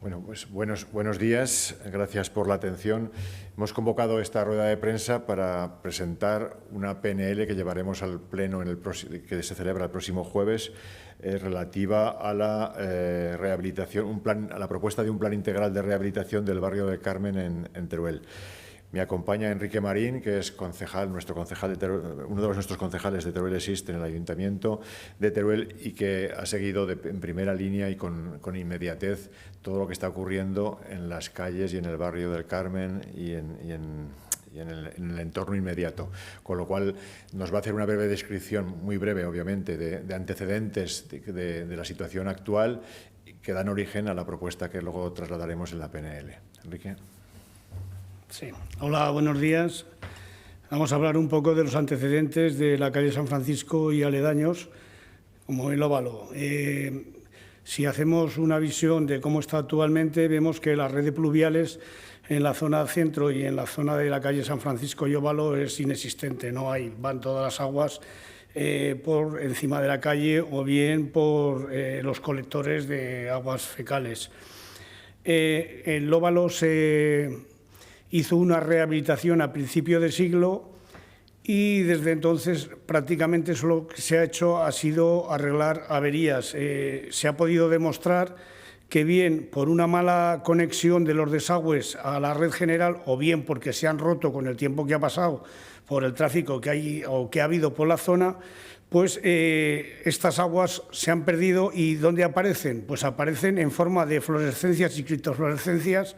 Bueno, pues buenos días. Gracias por la atención. Hemos convocado esta rueda de prensa para presentar una PNL que llevaremos al Pleno que se celebra el próximo jueves, relativa a la rehabilitación, a la propuesta de un plan integral de rehabilitación del barrio del Carmen en Teruel. Me acompaña Enrique Marín, que es concejal, uno de nuestros concejales de Teruel Existe en el Ayuntamiento de Teruel y que ha seguido en primera línea y con inmediatez todo lo que está ocurriendo en las calles y en el barrio del Carmen y en el entorno inmediato. Con lo cual nos va a hacer una breve descripción, muy breve obviamente, de antecedentes de la situación actual que dan origen a la propuesta que luego trasladaremos en la PNL. Enrique. Sí. Hola, buenos días. Vamos a hablar un poco de los antecedentes de la calle San Francisco y aledaños, como el óvalo. Si hacemos una visión de cómo está actualmente, vemos que la red de pluviales en la zona centro y en la zona de la calle San Francisco y óvalo es inexistente. No hay, van todas las aguas por encima de la calle o bien por los colectores de aguas fecales. El óvalo se hizo una rehabilitación a principio de siglo y desde entonces prácticamente solo lo que se ha hecho ha sido arreglar averías. Se ha podido demostrar que bien por una mala conexión de los desagües a la red general o bien porque se han roto con el tiempo que ha pasado por el tráfico que hay o que ha habido por la zona, pues estas aguas se han perdido. ¿Y dónde aparecen? Pues aparecen en forma de fluorescencias y criptofluorescencias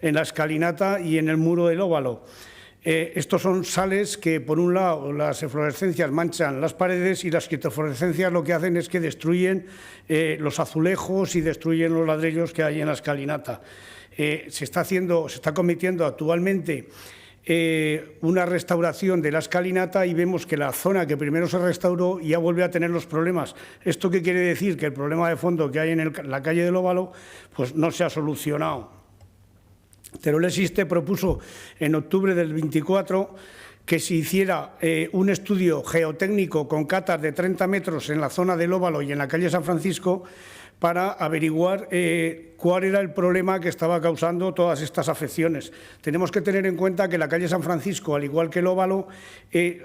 en la escalinata y en el muro del óvalo. Estos son sales que, por un lado, las fluorescencias manchan las paredes y las criptofluorescencias lo que hacen es que destruyen los azulejos y destruyen los ladrillos que hay en la escalinata. Se está cometiendo actualmente una restauración de la escalinata y vemos que la zona que primero se restauró ya vuelve a tener los problemas. ¿Esto qué quiere decir? Que el problema de fondo que hay en la calle del óvalo pues no se ha solucionado. Teruel Existe propuso en octubre del 24 que se hiciera un estudio geotécnico con catas de 30 metros en la zona del óvalo y en la calle San Francisco para averiguar cuál era el problema que estaba causando todas estas afecciones. Tenemos que tener en cuenta que la calle San Francisco, al igual que el óvalo,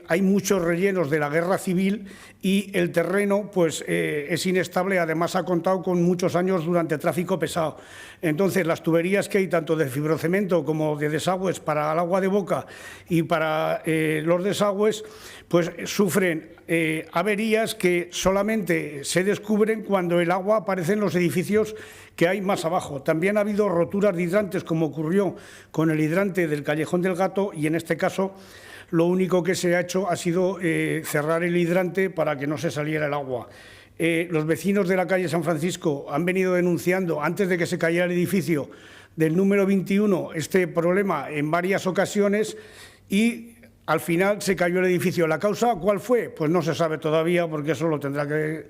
hay muchos rellenos de la guerra civil y el terreno pues, es inestable, además ha contado con muchos años durante tráfico pesado. Entonces, las tuberías que hay, tanto de fibrocemento como de desagües para el agua de boca y para los desagües, pues sufren averías que solamente se descubren cuando el agua aparece en los edificios que hay más abajo. También ha habido roturas de hidrantes, como ocurrió con el hidrante del Callejón del Gato, y en este caso lo único que se ha hecho ha sido cerrar el hidrante para que no se saliera el agua. Los vecinos de la calle San Francisco han venido denunciando, antes de que se cayera el edificio del número 21, este problema en varias ocasiones y al final se cayó el edificio. ¿La causa cuál fue? Pues no se sabe todavía, porque eso lo tendrá que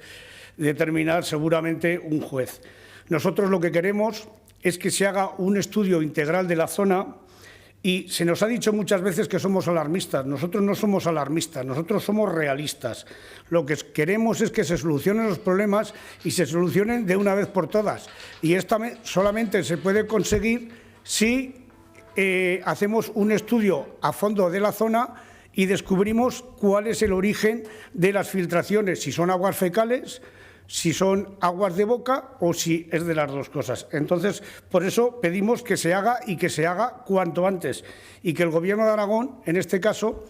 determinar seguramente un juez. Nosotros lo que queremos es que se haga un estudio integral de la zona y se nos ha dicho muchas veces que somos alarmistas. Nosotros no somos alarmistas, nosotros somos realistas. Lo que queremos es que se solucionen los problemas y se solucionen de una vez por todas. Y esta solamente se puede conseguir si hacemos un estudio a fondo de la zona y descubrimos cuál es el origen de las filtraciones, si son aguas fecales, si son aguas de boca o si es de las dos cosas. Entonces, por eso pedimos que se haga y que se haga cuanto antes y que el Gobierno de Aragón, en este caso,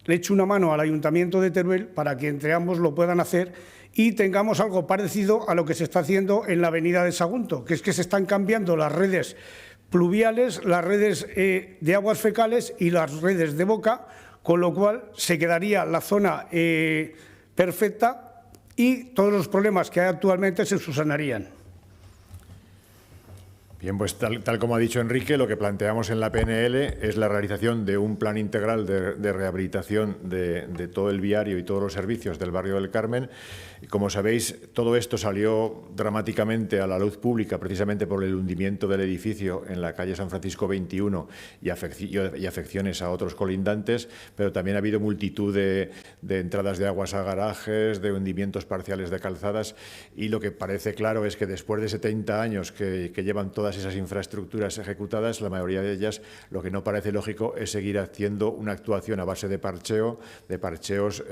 le eche una mano al Ayuntamiento de Teruel para que entre ambos lo puedan hacer y tengamos algo parecido a lo que se está haciendo en la avenida de Sagunto, que es que se están cambiando las redes pluviales, las redes de aguas fecales y las redes de boca, con lo cual se quedaría la zona perfecta y todos los problemas que hay actualmente se subsanarían. Bien, pues tal como ha dicho Enrique, lo que planteamos en la PNL es la realización de un plan integral de rehabilitación de todo el viario y todos los servicios del barrio del Carmen. Y como sabéis, todo esto salió dramáticamente a la luz pública precisamente por el hundimiento del edificio en la calle San Francisco 21 y afecciones a otros colindantes, pero también ha habido multitud de entradas de aguas a garajes, de hundimientos parciales de calzadas, y lo que parece claro es que después de 70 años que llevan todas esas infraestructuras ejecutadas, la mayoría de ellas, lo que no parece lógico es seguir haciendo una actuación a base de parcheos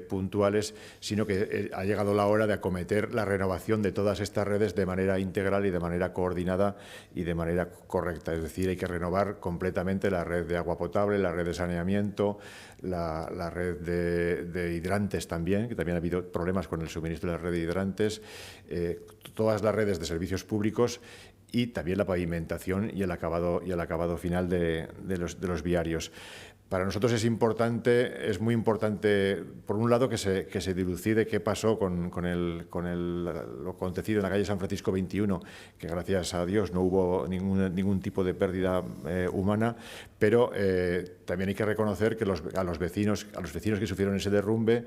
puntuales, sino que ha llegado la hora de acometer la renovación de todas estas redes de manera integral y de manera coordinada y de manera correcta. Es decir, hay que renovar completamente la red de agua potable, la red de saneamiento, la red de hidrantes también, que también ha habido problemas con el suministro de la red de hidrantes, todas las redes de servicios públicos y también la pavimentación y el acabado final de los viarios. Para nosotros es muy importante, por un lado, que se dilucide qué pasó con lo acontecido en la calle San Francisco 21, que gracias a Dios no hubo ningún tipo de pérdida humana, pero también hay que reconocer que a los vecinos que sufrieron ese derrumbe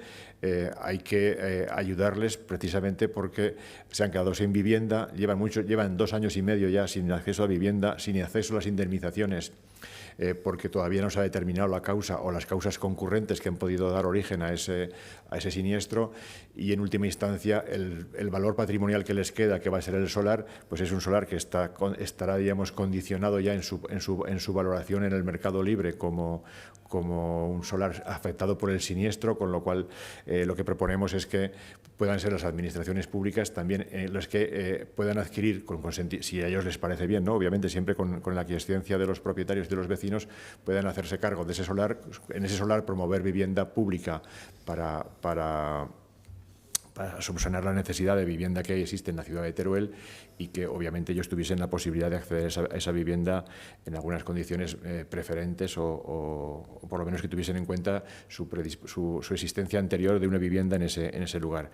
hay que ayudarles precisamente porque se han quedado sin vivienda, llevan 2 años y medio ya sin acceso a vivienda, sin acceso a las indemnizaciones, porque todavía no se ha determinado la causa o las causas concurrentes que han podido dar origen a ese siniestro, y en última instancia el valor patrimonial que les queda, que va a ser el solar, pues es un solar que estará, digamos, condicionado ya en su valoración en el mercado libre como un solar afectado por el siniestro, con lo cual lo que proponemos es que puedan ser las administraciones públicas también las que puedan adquirir, si a ellos les parece bien, ¿no? Obviamente siempre con la aquiescencia de los propietarios y de los vecinos, puedan hacerse cargo de ese solar, en ese solar promover vivienda pública para subsanar la necesidad de vivienda que existe en la ciudad de Teruel, y que obviamente ellos tuviesen la posibilidad de acceder a esa vivienda en algunas condiciones preferentes o por lo menos que tuviesen en cuenta su existencia anterior de una vivienda en ese lugar.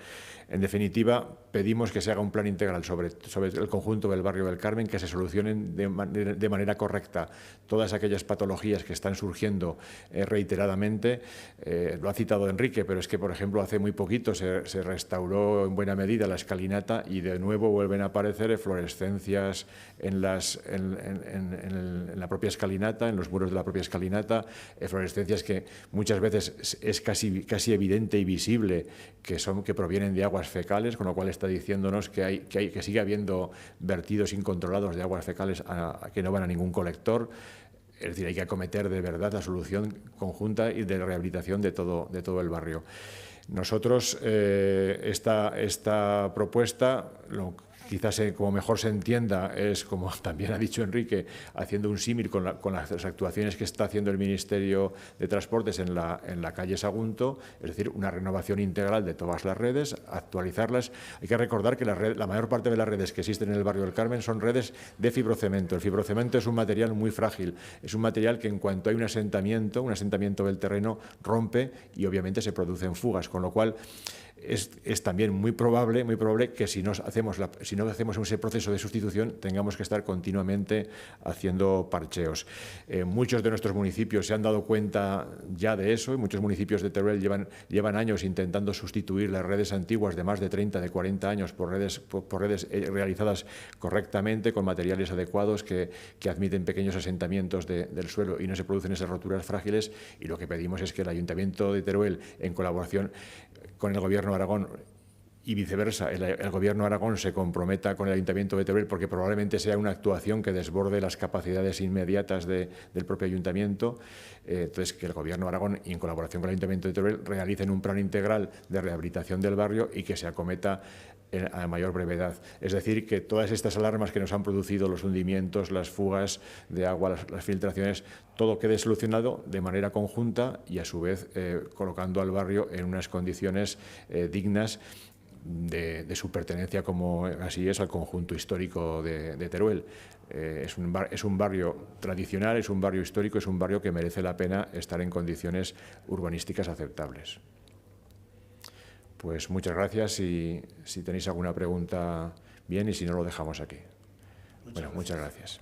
En definitiva, pedimos que se haga un plan integral sobre el conjunto del barrio del Carmen, que se solucionen de manera correcta todas aquellas patologías que están surgiendo reiteradamente. Lo ha citado Enrique, pero es que, por ejemplo, hace muy poquito se restauró en buena medida la escalinata y de nuevo vuelven a aparecer eflorescencias en la propia escalinata, en los muros de la propia escalinata, eflorescencias que muchas veces es casi evidente y visible que provienen de aguas fecales, con lo cual está diciéndonos que sigue habiendo vertidos incontrolados de aguas fecales que no van a ningún colector. Es decir, hay que acometer de verdad la solución conjunta y de rehabilitación de todo el barrio. Nosotros, esta propuesta, quizás como mejor se entienda, es, como también ha dicho Enrique, haciendo un símil con las actuaciones que está haciendo el Ministerio de Transportes en la calle Sagunto, es decir, una renovación integral de todas las redes, actualizarlas. Hay que recordar que la mayor parte de las redes que existen en el barrio del Carmen son redes de fibrocemento. El fibrocemento es un material muy frágil, es un material que en cuanto hay un asentamiento del terreno, rompe y obviamente se producen fugas, con lo cual es también muy probable que si no hacemos ese proceso de sustitución tengamos que estar continuamente haciendo parcheos. Muchos de nuestros municipios se han dado cuenta ya de eso, y muchos municipios de Teruel llevan años intentando sustituir las redes antiguas de más de 30, de 40 años por redes realizadas correctamente, con materiales adecuados que admiten pequeños asentamientos del suelo y no se producen esas roturas frágiles. Y lo que pedimos es que el Ayuntamiento de Teruel, en colaboración con el Gobierno de Aragón y viceversa, el Gobierno de Aragón se comprometa con el Ayuntamiento de Teruel, porque probablemente sea una actuación que desborde las capacidades inmediatas del propio Ayuntamiento. Entonces, que el Gobierno de Aragón, y en colaboración con el Ayuntamiento de Teruel, realicen un plan integral de rehabilitación del barrio y que se acometa a mayor brevedad. Es decir, que todas estas alarmas que nos han producido, los hundimientos, las fugas de agua, las filtraciones, todo quede solucionado de manera conjunta y a su vez colocando al barrio en unas condiciones dignas de su pertenencia, como así es, al conjunto histórico de Teruel. Es un barrio tradicional, es un barrio histórico, es un barrio que merece la pena estar en condiciones urbanísticas aceptables. Pues muchas gracias, y si tenéis alguna pregunta, bien, y si no, lo dejamos aquí. Bueno, muchas gracias.